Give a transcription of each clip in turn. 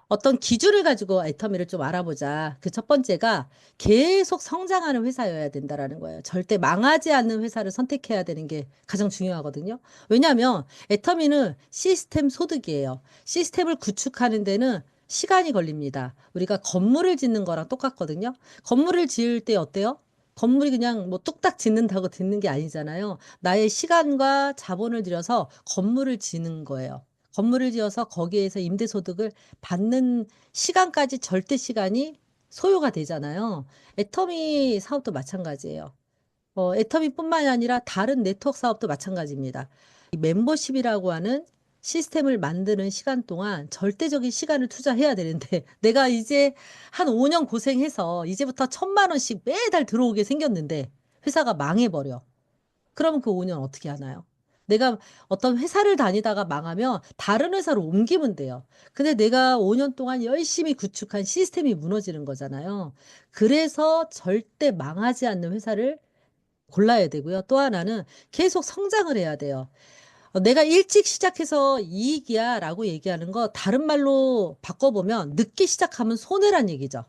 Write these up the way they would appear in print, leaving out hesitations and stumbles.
어떤 기준을 가지고 애터미를 좀 알아보자. 그 첫 번째가 계속 성장하는 회사여야 된다라는 거예요. 절대 망하지 않는 회사를 선택해야 되는 게 가장 중요하거든요. 왜냐하면 애터미는 시스템 소득이에요. 시스템을 구축하는 데는 시간이 걸립니다. 우리가 건물을 짓는 거랑 똑같거든요. 건물을 지을 때 어때요? 건물이 그냥 뭐 뚝딱 짓는다고 짓는 게 아니잖아요. 나의 시간과 자본을 들여서 건물을 지는 거예요. 건물을 지어서 거기에서 임대소득을 받는 시간까지 절대 시간이 소요가 되잖아요. 애터미 사업도 마찬가지예요. 애터미뿐만이 아니라 다른 네트워크 사업도 마찬가지입니다. 이 멤버십이라고 하는 시스템을 만드는 시간 동안 절대적인 시간을 투자해야 되는데 내가 이제 한 5년 고생해서 이제부터 1,000만 원씩 매달 들어오게 생겼는데 회사가 망해버려. 그러면 그 5년 어떻게 하나요? 내가 어떤 회사를 다니다가 망하면 다른 회사로 옮기면 돼요. 근데 내가 5년 동안 열심히 구축한 시스템이 무너지는 거잖아요. 그래서 절대 망하지 않는 회사를 골라야 되고요. 또 하나는 계속 성장을 해야 돼요. 내가 일찍 시작해서 이익이야 라고 얘기하는 거 다른 말로 바꿔보면 늦게 시작하면 손해란 얘기죠.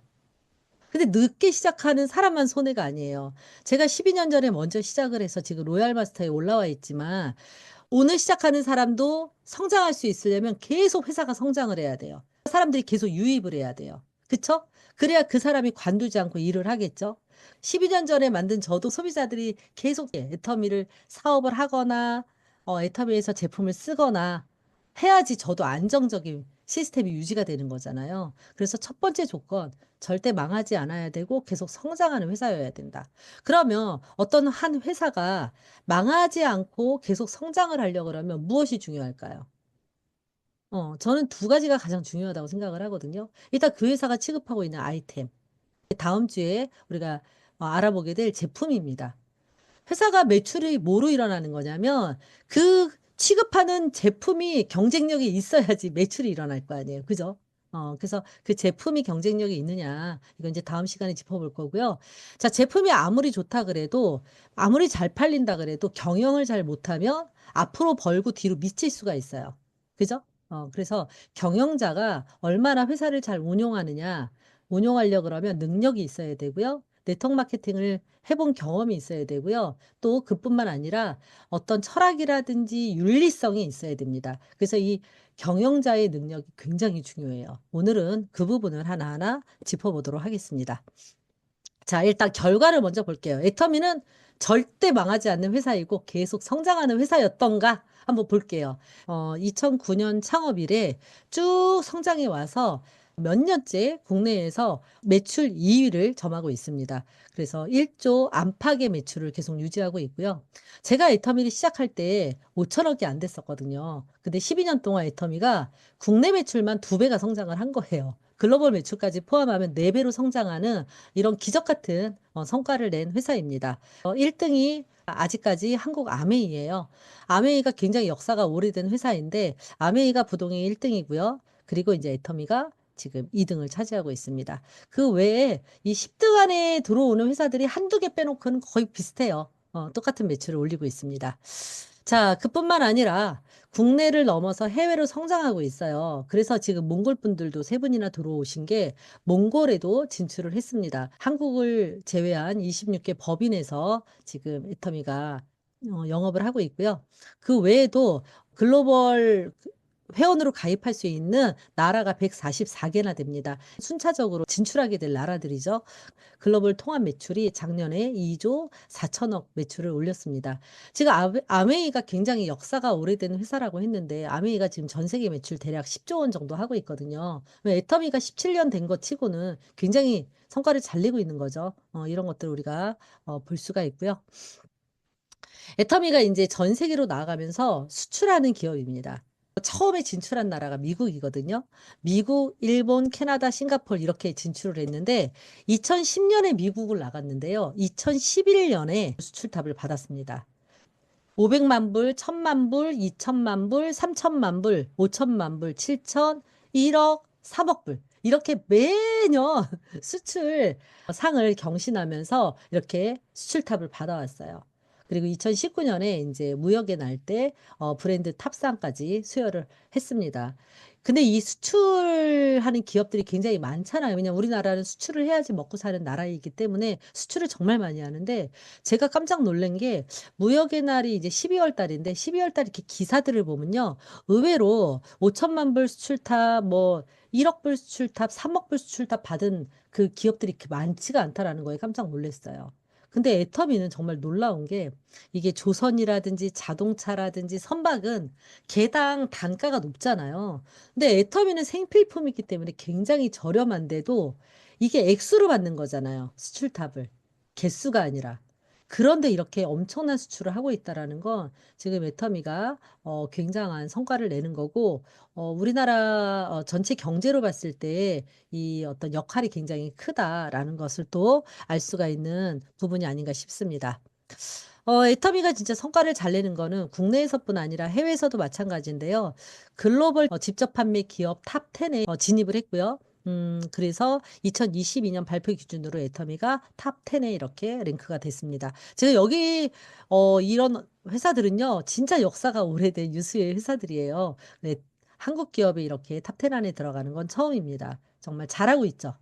근데 늦게 시작하는 사람만 손해가 아니에요. 제가 12년 전에 먼저 시작을 해서 지금 로얄 마스터에 올라와 있지만 오늘 시작하는 사람도 성장할 수 있으려면 계속 회사가 성장을 해야 돼요. 사람들이 계속 유입을 해야 돼요. 그쵸? 그래야 그 사람이 관두지 않고 일을 하겠죠? 12년 전에 만든 저도 소비자들이 계속 애터미를 사업을 하거나 애터미에서 제품을 쓰거나 해야지 저도 안정적인 시스템이 유지가 되는 거잖아요. 그래서 첫 번째 조건, 절대 망하지 않아야 되고 계속 성장하는 회사여야 된다. 그러면 어떤 한 회사가 망하지 않고 계속 성장을 하려고 그러면 무엇이 중요할까요? 저는 두 가지가 가장 중요하다고 생각을 하거든요. 일단 그 회사가 취급하고 있는 아이템. 다음 주에 우리가 알아보게 될 제품입니다. 회사가 매출이 뭐로 일어나는 거냐면 그 취급하는 제품이 경쟁력이 있어야지 매출이 일어날 거 아니에요. 그죠? 그래서 그 제품이 경쟁력이 있느냐. 이건 이제 다음 시간에 짚어볼 거고요. 자, 제품이 아무리 좋다 그래도 아무리 잘 팔린다 그래도 경영을 잘 못하면 앞으로 벌고 뒤로 미칠 수가 있어요. 그죠? 그래서 경영자가 얼마나 회사를 잘 운용하느냐. 운용하려 그러면 능력이 있어야 되고요. 네트워크 마케팅을 해본 경험이 있어야 되고요. 또 그뿐만 아니라 어떤 철학이라든지 윤리성이 있어야 됩니다. 그래서 이 경영자의 능력이 굉장히 중요해요. 오늘은 그 부분을 하나하나 짚어보도록 하겠습니다. 자, 일단 결과를 먼저 볼게요. 애터미는 절대 망하지 않는 회사이고 계속 성장하는 회사였던가 한번 볼게요. 2009년 창업 이래 쭉 성장해 와서 몇 년째 국내에서 매출 2위를 점하고 있습니다. 그래서 1조 안팎의 매출을 계속 유지하고 있고요. 제가 애터미를 시작할 때 5천억이 안 됐었거든요. 근데 12년 동안 애터미가 국내 매출만 2배가 성장을 한 거예요. 글로벌 매출까지 포함하면 4배로 성장하는 이런 기적 같은 성과를 낸 회사입니다. 1등이 아직까지 한국 아메이예요. 아메이가 굉장히 역사가 오래된 회사인데 아메이가 부동의 1등이고요. 그리고 이제 애터미가 지금 2등을 차지하고 있습니다. 그 외에 이 10등 안에 들어오는 회사들이 한두 개 빼놓고는 거의 비슷해요. 똑같은 매출을 올리고 있습니다. 자, 그뿐만 아니라 국내를 넘어서 해외로 성장하고 있어요. 그래서 지금 몽골 분들도 3분이나 들어오신 게 몽골에도 진출을 했습니다. 한국을 제외한 26개 법인에서 지금 애터미가 영업을 하고 있고요. 그 외에도 글로벌 회원으로 가입할 수 있는 나라가 144개나 됩니다. 순차적으로 진출하게 될 나라들이죠. 글로벌 통합 매출이 작년에 2조 4천억 매출을 올렸습니다. 지금 아메이가 굉장히 역사가 오래된 회사라고 했는데 아메이가 지금 전 세계 매출 대략 10조 원 정도 하고 있거든요. 애터미가 17년 된 것 치고는 굉장히 성과를 잘 내고 있는 거죠. 이런 것들 우리가 볼 수가 있고요. 애터미가 이제 전 세계로 나아가면서 수출하는 기업입니다. 처음에 진출한 나라가 미국이거든요. 미국, 일본, 캐나다, 싱가포르 이렇게 진출을 했는데 2010년에 미국을 나갔는데요. 2011년에 수출탑을 받았습니다. 500만 불, 1000만 불, 2000만 불, 3000만 불, 5000만 불, 7천, 1억, 3억 불. 이렇게 매년 수출 상을 경신하면서 이렇게 수출탑을 받아왔어요. 그리고 2019년에 이제 무역의 날 때 브랜드 탑상까지 수여를 했습니다. 근데 이 수출하는 기업들이 굉장히 많잖아요. 왜냐면 우리나라는 수출을 해야지 먹고 사는 나라이기 때문에 수출을 정말 많이 하는데, 제가 깜짝 놀란 게 무역의 날이 이제 12월 달인데 12월 달 이렇게 기사들을 보면요. 의외로 5천만 불 수출탑, 뭐 1억 불 수출탑, 3억 불 수출탑 받은 그 기업들이 그렇게 많지가 않다라는 거에 깜짝 놀랐어요. 근데 애터미는 정말 놀라운 게, 이게 조선이라든지 자동차라든지 선박은 개당 단가가 높잖아요. 근데 애터미는 생필품이기 때문에 굉장히 저렴한데도 이게 액수로 받는 거잖아요. 수출탑을. 개수가 아니라. 그런데 이렇게 엄청난 수출을 하고 있다라는 건 지금 애터미가 굉장한 성과를 내는 거고, 우리나라 전체 경제로 봤을 때 이 어떤 역할이 굉장히 크다라는 것을 또 알 수가 있는 부분이 아닌가 싶습니다. 애터미가 진짜 성과를 잘 내는 거는 국내에서뿐 아니라 해외에서도 마찬가지인데요. 글로벌 직접 판매 기업 탑 10에 진입을 했고요. 그래서 2022년 발표 기준으로 애터미가 탑 10에 이렇게 랭크가 됐습니다. 제가 여기 이런 회사들은요, 진짜 역사가 오래된 유수의 회사들이에요. 네, 한국 기업이 이렇게 탑 10 안에 들어가는 건 처음입니다. 정말 잘하고 있죠.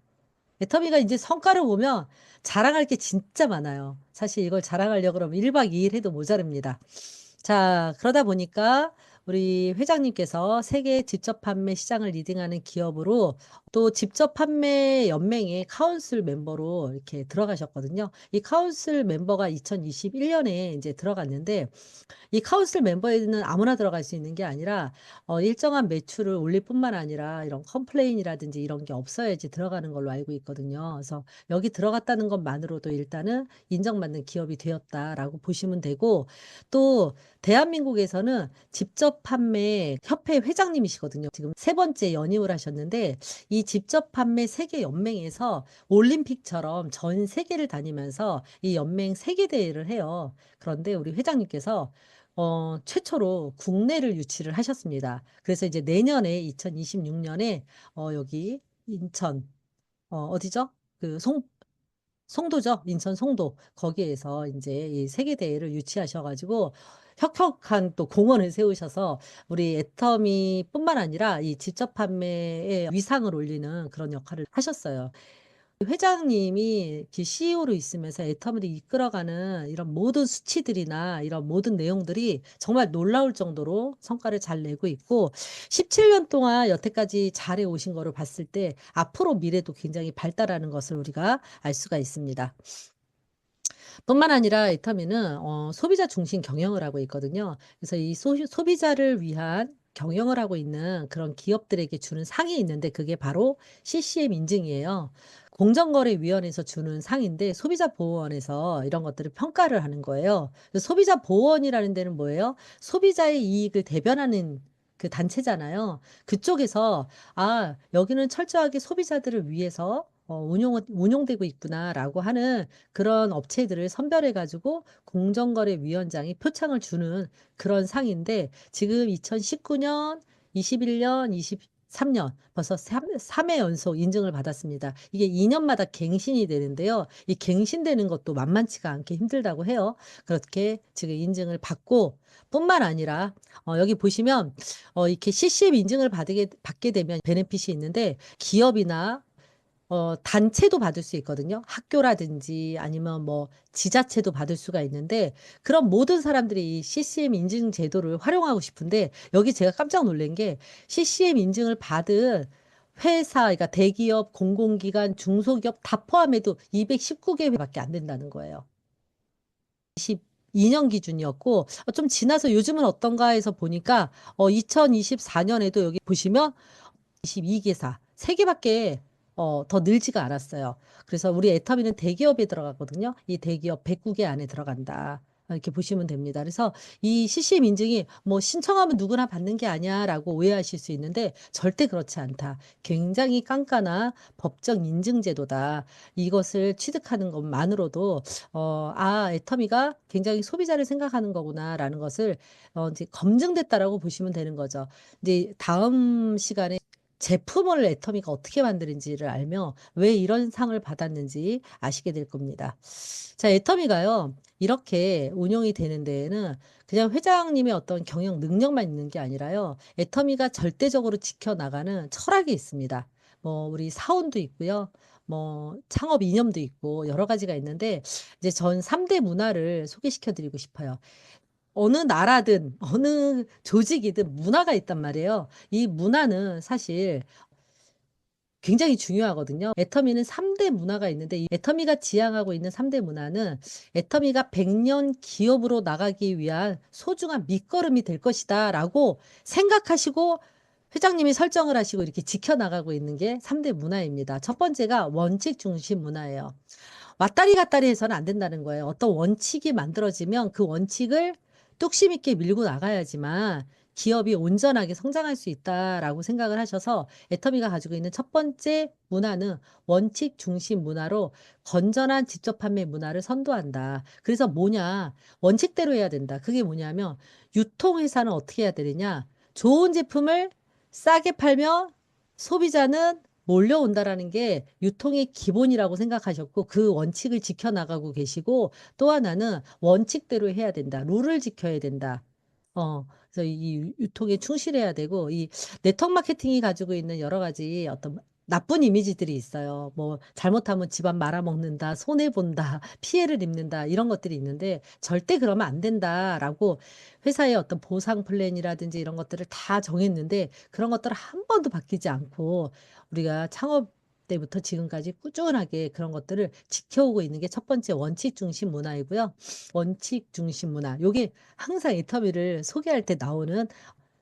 애터미가 이제 성과를 보면 자랑할 게 진짜 많아요. 사실 이걸 자랑하려고 그러면 1박 2일 해도 모자릅니다. 자, 그러다 보니까 우리 회장님께서 세계 직접 판매 시장을 리딩하는 기업으로 또 직접 판매 연맹의 카운슬 멤버로 이렇게 들어가셨거든요. 이 카운슬 멤버가 2021년에 이제 들어갔는데, 이 카운슬 멤버에는 아무나 들어갈 수 있는 게 아니라 일정한 매출을 올릴 뿐만 아니라 이런 컴플레인이라든지 이런 게 없어야지 들어가는 걸로 알고 있거든요. 그래서 여기 들어갔다는 것만으로도 일단은 인정받는 기업이 되었다라고 보시면 되고, 또 대한민국에서는 직접 판매 협회 회장님이시거든요. 지금 세 번째 연임을 하셨는데, 이 직접 판매 세계 연맹에서 올림픽처럼 전 세계를 다니면서 이 연맹 세계 대회를 해요. 그런데 우리 회장님께서 최초로 국내를 유치를 하셨습니다. 그래서 이제 내년에 2026년에 여기 인천, 어디죠? 그 송도죠? 인천 송도. 거기에서 이제 이 세계대회를 유치하셔가지고 혁혁한 또 공원을 세우셔서 우리 애터미뿐만 아니라 이 직접 판매의 위상을 올리는 그런 역할을 하셨어요. 회장님이 CEO로 있으면서 애터미를 이끌어가는 이런 모든 수치들이나 이런 모든 내용들이 정말 놀라울 정도로 성과를 잘 내고 있고, 17년 동안 여태까지 잘해 오신 거를 봤을 때 앞으로 미래도 굉장히 발달하는 것을 우리가 알 수가 있습니다. 뿐만 아니라 애터미는 소비자 중심 경영을 하고 있거든요. 그래서 이 소비자를 위한 경영을 하고 있는 그런 기업들에게 주는 상이 있는데, 그게 바로 CCM 인증이에요. 공정거래위원회에서 주는 상인데, 소비자보호원에서 이런 것들을 평가를 하는 거예요. 소비자보호원이라는 데는 뭐예요? 소비자의 이익을 대변하는 그 단체잖아요. 그쪽에서 여기는 철저하게 소비자들을 위해서 운용되고 있구나라고 하는 그런 업체들을 선별해가지고 공정거래위원장이 표창을 주는 그런 상인데, 지금 2019년, 21년, 23년 벌써 3회 연속 인증을 받았습니다. 이게 2년마다 갱신이 되는데요. 이 갱신되는 것도 만만치가 않게 힘들다고 해요. 그렇게 지금 인증을 받고, 뿐만 아니라 여기 보시면 이렇게 CCM 인증을 받게 되면 베네핏이 있는데, 기업이나 단체도 받을 수 있거든요. 학교라든지 아니면 뭐 지자체도 받을 수가 있는데, 그런 모든 사람들이 이 CCM 인증 제도를 활용하고 싶은데, 여기 제가 깜짝 놀란 게 CCM 인증을 받은 회사, 그러니까 대기업, 공공기관, 중소기업 다 포함해도 219개밖에 안 된다는 거예요. 22년 기준이었고, 좀 지나서 요즘은 어떤가 해서 보니까 2024년에도 여기 보시면 22개사, 3개밖에 더 늘지가 않았어요. 그래서 우리 애터미는 대기업에 들어가거든요. 이 대기업 109개 안에 들어간다. 이렇게 보시면 됩니다. 그래서 이 CCM 인증이 뭐 신청하면 누구나 받는 게 아니야라고 오해하실 수 있는데, 절대 그렇지 않다. 굉장히 깐깐한 법적 인증 제도다. 이것을 취득하는 것만으로도 애터미가 굉장히 소비자를 생각하는 거구나라는 것을 이제 검증됐다라고 보시면 되는 거죠. 이제 다음 시간에 제품을 애터미가 어떻게 만드는지를 알면 왜 이런 상을 받았는지 아시게 될 겁니다. 자, 애터미가요, 이렇게 운용이 되는 데에는 그냥 회장님의 어떤 경영 능력만 있는 게 아니라요, 애터미가 절대적으로 지켜나가는 철학이 있습니다. 뭐, 우리 사원도 있고요. 뭐, 창업 이념도 있고, 여러 가지가 있는데, 이제 전 3대 문화를 소개시켜 드리고 싶어요. 어느 나라든, 어느 조직이든 문화가 있단 말이에요. 이 문화는 사실 굉장히 중요하거든요. 애터미는 3대 문화가 있는데, 이 애터미가 지향하고 있는 3대 문화는 애터미가 100년 기업으로 나가기 위한 소중한 밑거름이 될 것이다라고 생각하시고 회장님이 설정을 하시고 이렇게 지켜나가고 있는 게 3대 문화입니다. 첫 번째가 원칙 중심 문화예요. 왔다리 갔다리 해서는 안 된다는 거예요. 어떤 원칙이 만들어지면 그 원칙을 뚝심 있게 밀고 나가야지만 기업이 온전하게 성장할 수 있다라고 생각을 하셔서 애터미가 가지고 있는 첫 번째 문화는 원칙 중심 문화로 건전한 직접 판매 문화를 선도한다. 그래서 뭐냐? 원칙대로 해야 된다. 그게 뭐냐면 유통회사는 어떻게 해야 되느냐? 좋은 제품을 싸게 팔면 소비자는 몰려온다라는 게 유통의 기본이라고 생각하셨고 그 원칙을 지켜나가고 계시고, 또 하나는 원칙대로 해야 된다. 룰을 지켜야 된다. 그래서 이 유통에 충실해야 되고, 이 네트워크 마케팅이 가지고 있는 여러 가지 어떤 나쁜 이미지들이 있어요. 뭐 잘못하면 집안 말아먹는다, 손해본다, 피해를 입는다, 이런 것들이 있는데 절대 그러면 안 된다라고 회사의 어떤 보상 플랜이라든지 이런 것들을 다 정했는데, 그런 것들을 한 번도 바뀌지 않고 우리가 창업 때부터 지금까지 꾸준하게 그런 것들을 지켜오고 있는 게 첫 번째 원칙 중심 문화이고요. 원칙 중심 문화. 요게 항상 인터뷰를 소개할 때 나오는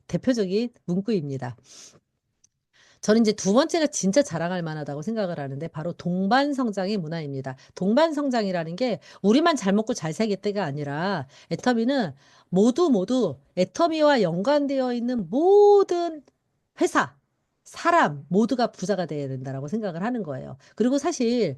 대표적인 문구입니다. 저는 이제 두 번째가 진짜 자랑할 만하다고 생각을 하는데 바로 동반 성장의 문화입니다. 동반 성장이라는 게 우리만 잘 먹고 잘 살겠다가 아니라 애터미는 모두 애터미와 연관되어 있는 모든 회사, 사람 모두가 부자가 돼야 된다라고 생각을 하는 거예요. 그리고 사실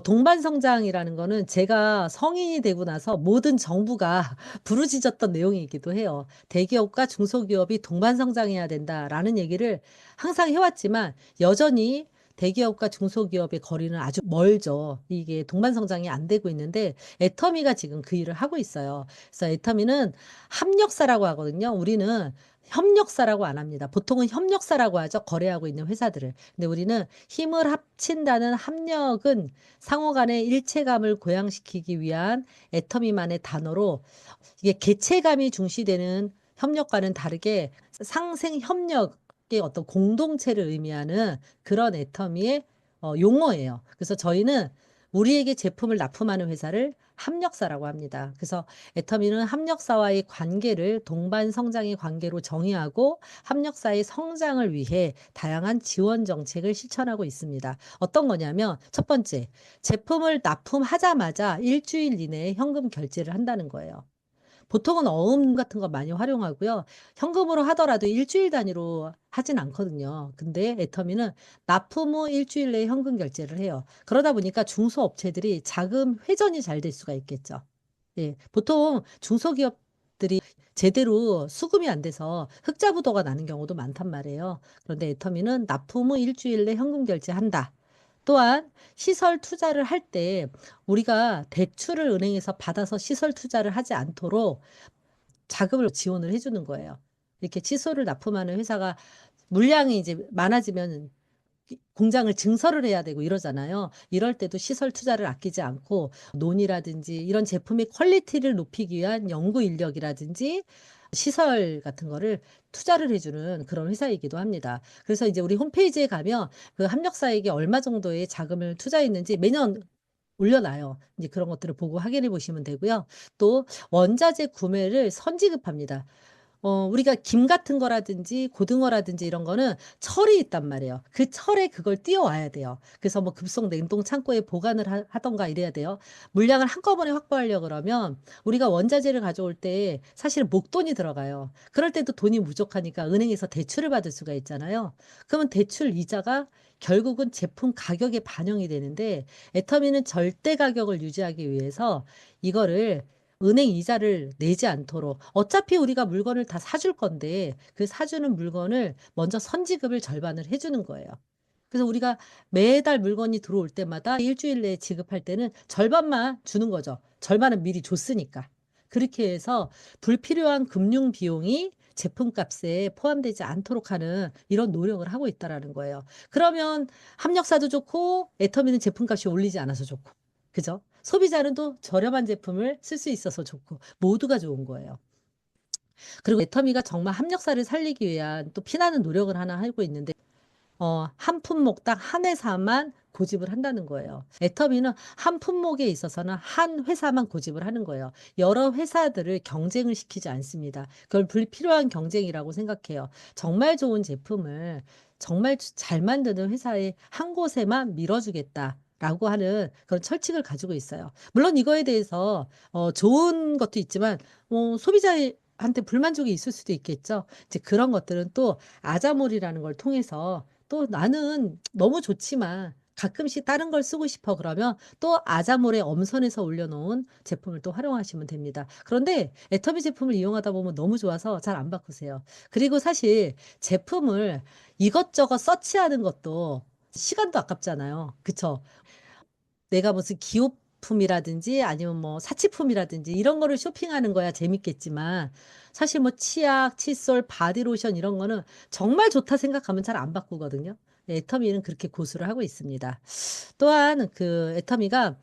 동반 성장이라는 거는 제가 성인이 되고 나서 모든 정부가 부르짖었던 내용이기도 해요. 대기업과 중소기업이 동반 성장해야 된다라는 얘기를 항상 해왔지만 여전히 대기업과 중소기업의 거리는 아주 멀죠. 이게 동반 성장이 안 되고 있는데 애터미가 지금 그 일을 하고 있어요. 그래서 애터미는 합력사라고 하거든요. 우리는 협력사라고 안 합니다. 보통은 협력사라고 하죠. 거래하고 있는 회사들을. 근데 우리는 힘을 합친다는 합력은 상호 간의 일체감을 고양시키기 위한 애터미만의 단어로, 이게 개체감이 중시되는 협력과는 다르게 상생 협력의 어떤 공동체를 의미하는 그런 애터미의 용어예요. 그래서 저희는 우리에게 제품을 납품하는 회사를 합력사라고 합니다. 그래서 애터미는 합력사와의 관계를 동반 성장의 관계로 정의하고 합력사의 성장을 위해 다양한 지원 정책을 실천하고 있습니다. 어떤 거냐면 첫 번째, 제품을 납품하자마자 일주일 이내에 현금 결제를 한다는 거예요. 보통은 어음 같은 거 많이 활용하고요. 현금으로 하더라도 일주일 단위로 하진 않거든요. 근데 애터미는 납품 후 일주일 내에 현금 결제를 해요. 그러다 보니까 중소업체들이 자금 회전이 잘 될 수가 있겠죠. 예, 보통 중소기업들이 제대로 수급이 안 돼서 흑자부도가 나는 경우도 많단 말이에요. 그런데 애터미는 납품 후 일주일 내 현금 결제한다. 또한 시설 투자를 할 때 우리가 대출을 은행에서 받아서 시설 투자를 하지 않도록 자금을 지원을 해주는 거예요. 이렇게 치솔을 납품하는 회사가 물량이 이제 많아지면 공장을 증설을 해야 되고 이러잖아요. 이럴 때도 시설 투자를 아끼지 않고 논이라든지 이런 제품의 퀄리티를 높이기 위한 연구 인력이라든지 시설 같은 거를 투자를 해주는 그런 회사이기도 합니다. 그래서 이제 우리 홈페이지에 가면 그 합력사에게 얼마 정도의 자금을 투자했는지 매년 올려놔요. 이제 그런 것들을 보고 확인해 보시면 되고요. 또 원자재 구매를 선지급합니다. 우리가 김 같은 거라든지 고등어라든지 이런 거는 철이 있단 말이에요. 그 철에 그걸 띄워와야 돼요. 그래서 뭐 급속 냉동 창고에 보관을 하던가 이래야 돼요. 물량을 한꺼번에 확보하려고 그러면 우리가 원자재를 가져올 때 사실 목돈이 들어가요. 그럴 때도 돈이 부족하니까 은행에서 대출을 받을 수가 있잖아요. 그러면 대출 이자가 결국은 제품 가격에 반영이 되는데 애터미는 절대 가격을 유지하기 위해서 이거를 은행 이자를 내지 않도록 어차피 우리가 물건을 다 사줄 건데 그 사주는 물건을 먼저 선지급을 절반을 해 주는 거예요. 그래서 우리가 매달 물건이 들어올 때마다 일 주일 내에 지급할 때는 절반만 주는 거죠. 절반은 미리 줬으니까. 그렇게 해서 불필요한 금융 비용이 제품값에 포함되지 않도록 하는 이런 노력을 하고 있다라는 거예요. 그러면 합력사도 좋고 애터미는 제품값이 올리지 않아서 좋고. 그죠? 소비자는 또 저렴한 제품을 쓸 수 있어서 좋고 모두가 좋은 거예요. 그리고 애터미가 정말 합력사를 살리기 위한 또 피나는 노력을 하나 하고 있는데 한 품목당 한 회사만 고집을 한다는 거예요. 애터미는 한 품목에 있어서는 한 회사만 고집을 하는 거예요. 여러 회사들을 경쟁을 시키지 않습니다. 그걸 불필요한 경쟁이라고 생각해요. 정말 좋은 제품을 정말 잘 만드는 회사의 한 곳에만 밀어주겠다라고 하는 그런 철칙을 가지고 있어요. 물론 이거에 대해서 좋은 것도 있지만 소비자한테 불만족이 있을 수도 있겠죠. 이제 그런 것들은 또 아자몰이라는 걸 통해서 또 나는 너무 좋지만 가끔씩 다른 걸 쓰고 싶어 그러면 또 아자몰의 엄선해서 올려놓은 제품을 또 활용하시면 됩니다. 그런데 애터미 제품을 이용하다 보면 너무 좋아서 잘 안 바꾸세요. 그리고 사실 제품을 이것저것 서치하는 것도 시간도 아깝잖아요. 그쵸? 내가 무슨 기호품이라든지 아니면 뭐 사치품이라든지 이런 거를 쇼핑하는 거야 재밌겠지만 사실 뭐 치약, 칫솔, 바디로션 이런 거는 정말 좋다 생각하면 잘 안 바꾸거든요. 애터미는 그렇게 고수를 하고 있습니다. 또한 그 애터미가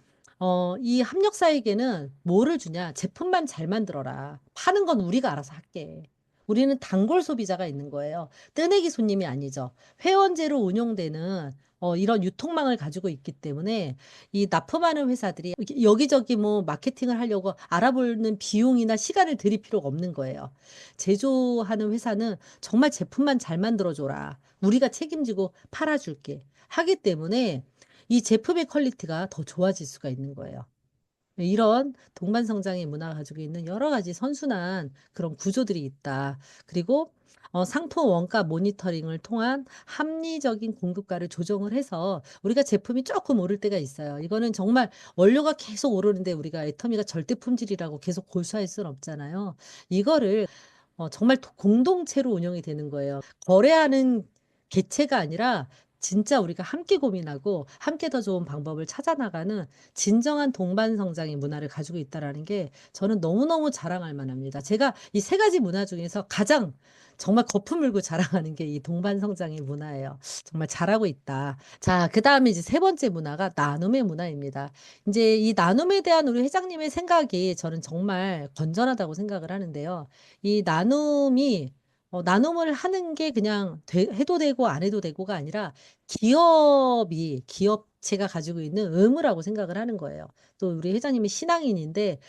이 합력사에게는 뭐를 주냐? 제품만 잘 만들어라. 파는 건 우리가 알아서 할게. 우리는 단골 소비자가 있는 거예요. 뜨내기 손님이 아니죠. 회원제로 운영되는 이런 유통망을 가지고 있기 때문에 이 납품하는 회사들이 여기저기 뭐 마케팅을 하려고 알아보는 비용이나 시간을 들일 필요가 없는 거예요. 제조하는 회사는 정말 제품만 잘 만들어줘라. 우리가 책임지고 팔아줄게. 하기 때문에 이 제품의 퀄리티가 더 좋아질 수가 있는 거예요. 이런 동반성장의 문화가 가지고 있는 여러 가지 선순환 그런 구조들이 있다. 그리고 상품 원가 모니터링을 통한 합리적인 공급가를 조정을 해서 우리가 제품이 조금 오를 때가 있어요. 이거는 정말 원료가 계속 오르는데 우리가 애터미가 절대 품질이라고 계속 고수할 수는 없잖아요. 이거를 정말 공동체로 운영이 되는 거예요. 거래하는 객체가 아니라 진짜 우리가 함께 고민하고 함께 더 좋은 방법을 찾아 나가는 진정한 동반 성장의 문화를 가지고 있다라는 게 저는 너무너무 자랑할 만합니다. 제가 이 세 가지 문화 중에서 가장 정말 거품 물고 자랑하는 게 이 동반 성장의 문화예요. 정말 잘하고 있다. 자, 그다음에 이제 세 번째 문화가 나눔의 문화입니다. 이제 이 나눔에 대한 우리 회장님의 생각이 저는 정말 건전하다고 생각을 하는데요. 이 나눔을 하는 게 그냥 해도 되고 안 해도 되고가 아니라 기업체가 가지고 있는 의무라고 생각을 하는 거예요. 또 우리 회장님이 신앙인인데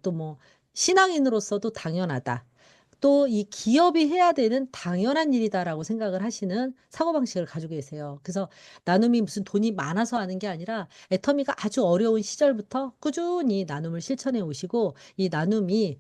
또 뭐 신앙인으로서도 당연하다. 또 이 기업이 해야 되는 당연한 일이다라고 생각을 하시는 사고방식을 가지고 계세요. 그래서 나눔이 무슨 돈이 많아서 하는 게 아니라 애터미가 아주 어려운 시절부터 꾸준히 나눔을 실천해 오시고 이 나눔이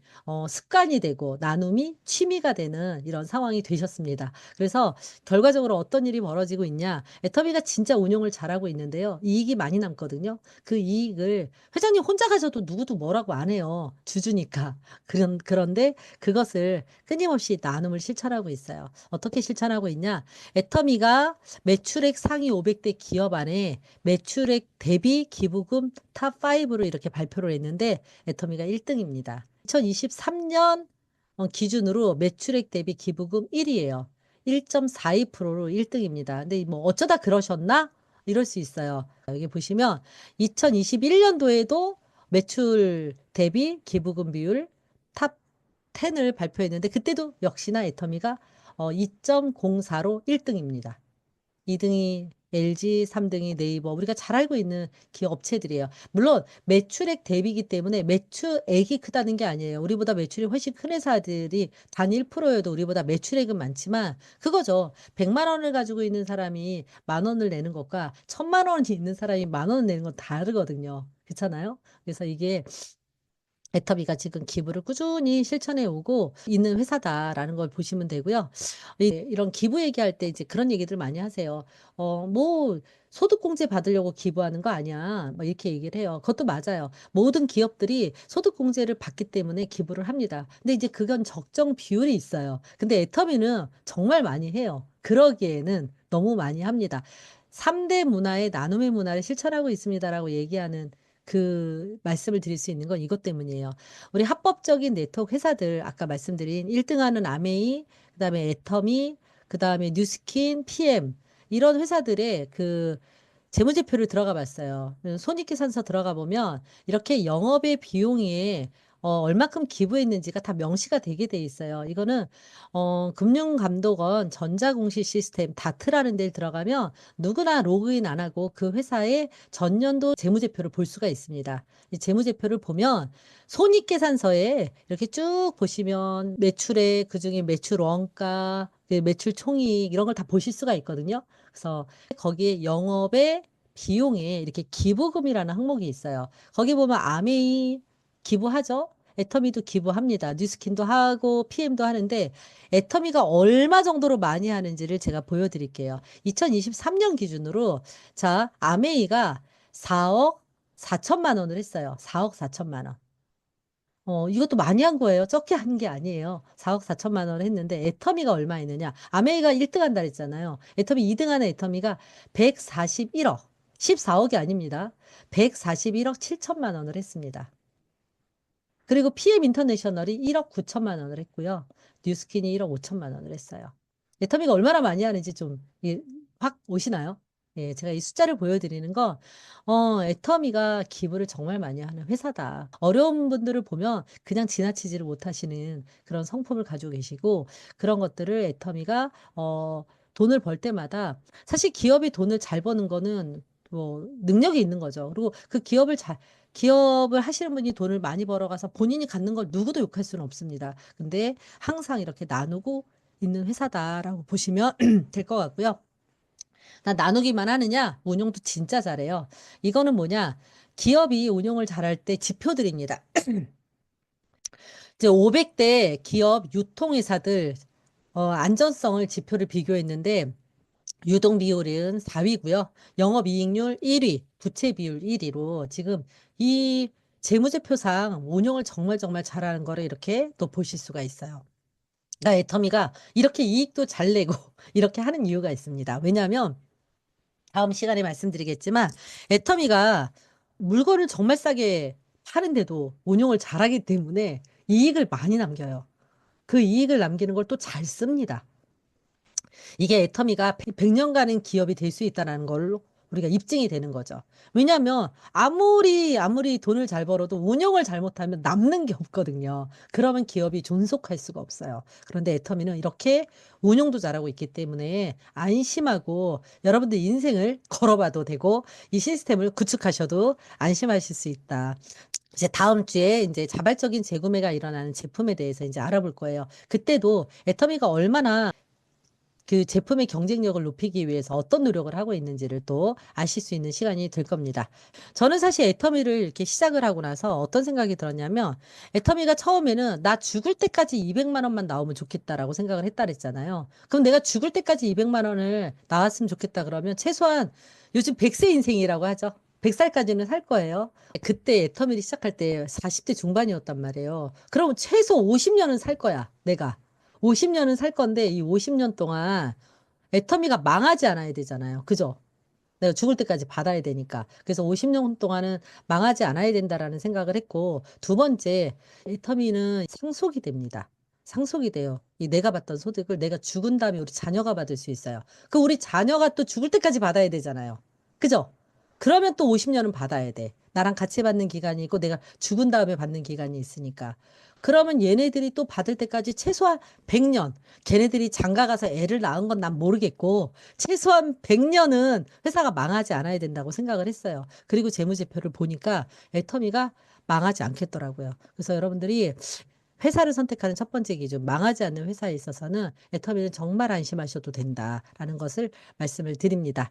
습관이 되고 나눔이 취미가 되는 이런 상황이 되셨습니다. 그래서 결과적으로 어떤 일이 벌어지고 있냐? 애터미가 진짜 운용을 잘하고 있는데요. 이익이 많이 남거든요. 그 이익을 회장님 혼자 가셔도 누구도 뭐라고 안 해요. 주주니까. 그런데 그것을 끊임없이 나눔을 실천하고 있어요. 어떻게 실천하고 있냐? 애터미가 매출액 상위 500대 기업 안에 매출액 대비 기부금 탑5로 이렇게 발표를 했는데 애터미가 1등입니다. 2023년 기준으로 매출액 대비 기부금 1위예요. 1.42%로 1등입니다. 근데 뭐 어쩌다 그러셨나? 이럴 수 있어요. 여기 보시면 2021년도에도 매출 대비 기부금 비율 탑 10을 발표했는데 그때도 역시나 애터미가 2.04로 1등입니다. 2등이 LG, 3등이 네이버. 우리가 잘 알고 있는 기업 업체들이에요. 물론 매출액 대비이기 때문에 매출액이 크다는 게 아니에요. 우리보다 매출이 훨씬 큰 회사들이 단 1%여도 우리보다 매출액은 많지만 그거죠. 100만 원을 가지고 있는 사람이 만 원을 내는 것과 1000만 원이 있는 사람이 만 원을 내는 건 다르거든요. 그렇잖아요. 그래서 이게 애터미가 지금 기부를 꾸준히 실천해 오고 있는 회사다라는 걸 보시면 되고요. 이런 기부 얘기할 때 이제 그런 얘기들 많이 하세요. 뭐 소득공제 받으려고 기부하는 거 아니야. 막 이렇게 얘기를 해요. 그것도 맞아요. 모든 기업들이 소득공제를 받기 때문에 기부를 합니다. 근데 이제 그건 적정 비율이 있어요. 근데 애터미는 정말 많이 해요. 그러기에는 너무 많이 합니다. 3대 문화의 나눔의 문화를 실천하고 있습니다라고 얘기하는 그 말씀을 드릴 수 있는 건 이것 때문이에요. 우리 합법적인 네트워크 회사들 아까 말씀드린 1등 하는 아메이, 그다음에 애터미, 그다음에 뉴스킨, PM 이런 회사들의 그 재무제표를 들어가 봤어요. 손익계산서 들어가 보면 이렇게 영업의 비용에 얼마큼 기부했는지가 다 명시가 되게 돼 있어요. 이거는 금융감독원 전자공시 시스템 다트라는 데를 들어가면 누구나 로그인 안 하고 그 회사의 전년도 재무제표를 볼 수가 있습니다. 이 재무제표를 보면 손익계산서에 이렇게 쭉 보시면 매출액, 그중에 매출 원가, 그 매출 총익 이런 걸 다 보실 수가 있거든요. 그래서 거기에 영업의 비용에 이렇게 기부금이라는 항목이 있어요. 거기 보면 아메이 기부하죠. 애터미도 기부합니다. 뉴스킨도 하고 PM도 하는데 애터미가 얼마 정도로 많이 하는지를 제가 보여드릴게요. 2023년 기준으로 자 아메이가 4억 4천만 원을 했어요. 4억 4천만 원. 이것도 많이 한 거예요. 적게 한 게 아니에요. 4억 4천만 원을 했는데 애터미가 얼마 했느냐? 아메이가 1등 한다 그랬잖아요. 애터미 2등 하는 애터미가 141억, 14억이 아닙니다. 141억 7천만 원을 했습니다. 그리고 PM 인터내셔널이 1억 9천만 원을 했고요. 뉴스킨이 1억 5천만 원을 했어요. 애터미가 얼마나 많이 하는지 좀 확 오시나요? 예, 제가 이 숫자를 보여드리는 건, 애터미가 기부를 정말 많이 하는 회사다. 어려운 분들을 보면 그냥 지나치지를 못하시는 그런 성품을 가지고 계시고, 그런 것들을 애터미가, 돈을 벌 때마다, 사실 기업이 돈을 잘 버는 거는 뭐, 능력이 있는 거죠. 그리고 그 기업을 하시는 분이 돈을 많이 벌어가서 본인이 갖는 걸 누구도 욕할 수는 없습니다. 근데 항상 이렇게 나누고 있는 회사다라고 보시면 될 것 같고요. 나 나누기만 하느냐? 운용도 진짜 잘해요. 이거는 뭐냐? 기업이 운용을 잘할 때 지표들입니다. 이제 500대 기업 유통회사들 안전성을 지표를 비교했는데 유동 비율은 4위고요. 영업이익률 1위, 부채 비율 1위로 지금 이 재무제표상 운용을 정말 정말 잘하는 거를 이렇게 또 보실 수가 있어요. 그러니까 애터미가 이렇게 이익도 잘 내고 이렇게 하는 이유가 있습니다. 왜냐하면 다음 시간에 말씀드리겠지만 애터미가 물건을 정말 싸게 파는데도 운용을 잘하기 때문에 이익을 많이 남겨요. 그 이익을 남기는 걸 또 잘 씁니다. 이게 애터미가 100년간은 기업이 될 수 있다는 걸로 우리가 입증이 되는 거죠. 왜냐하면 아무리 돈을 잘 벌어도 운영을 잘못하면 남는 게 없거든요. 그러면 기업이 존속할 수가 없어요. 그런데 애터미는 이렇게 운영도 잘하고 있기 때문에 안심하고 여러분들 인생을 걸어봐도 되고 이 시스템을 구축하셔도 안심하실 수 있다. 이제 다음 주에 이제 자발적인 재구매가 일어나는 제품에 대해서 이제 알아볼 거예요. 그때도 애터미가 얼마나 그 제품의 경쟁력을 높이기 위해서 어떤 노력을 하고 있는지를 또 아실 수 있는 시간이 될 겁니다. 저는 사실 애터미를 이렇게 시작을 하고 나서 어떤 생각이 들었냐면 애터미가 처음에는 나 죽을 때까지 200만 원만 나오면 좋겠다라고 생각을 했다 그랬잖아요. 그럼 내가 죽을 때까지 200만 원을 나왔으면 좋겠다 그러면 최소한 요즘 100세 인생이라고 하죠. 100살까지는 살 거예요. 그때 애터미를 시작할 때 40대 중반이었단 말이에요. 그러면 최소 50년은 살 거야, 내가. 50년은 살 건데 이 50년 동안 애터미가 망하지 않아야 되잖아요. 그죠? 내가 죽을 때까지 받아야 되니까. 그래서 50년 동안은 망하지 않아야 된다라는 생각을 했고, 두 번째, 애터미는 상속이 됩니다. 상속이 돼요. 이 내가 받던 소득을 내가 죽은 다음에 우리 자녀가 받을 수 있어요. 그 우리 자녀가 또 죽을 때까지 받아야 되잖아요. 그죠? 그러면 또 50년은 받아야 돼. 나랑 같이 받는 기간이 있고 내가 죽은 다음에 받는 기간이 있으니까. 그러면 얘네들이 또 받을 때까지 최소한 100년. 걔네들이 장가 가서 애를 낳은 건 난 모르겠고 최소한 100년은 회사가 망하지 않아야 된다고 생각을 했어요. 그리고 재무제표를 보니까 애터미가 망하지 않겠더라고요. 그래서 여러분들이 회사를 선택하는 첫 번째 기준, 망하지 않는 회사에 있어서는 애터미는 정말 안심하셔도 된다라는 것을 말씀을 드립니다.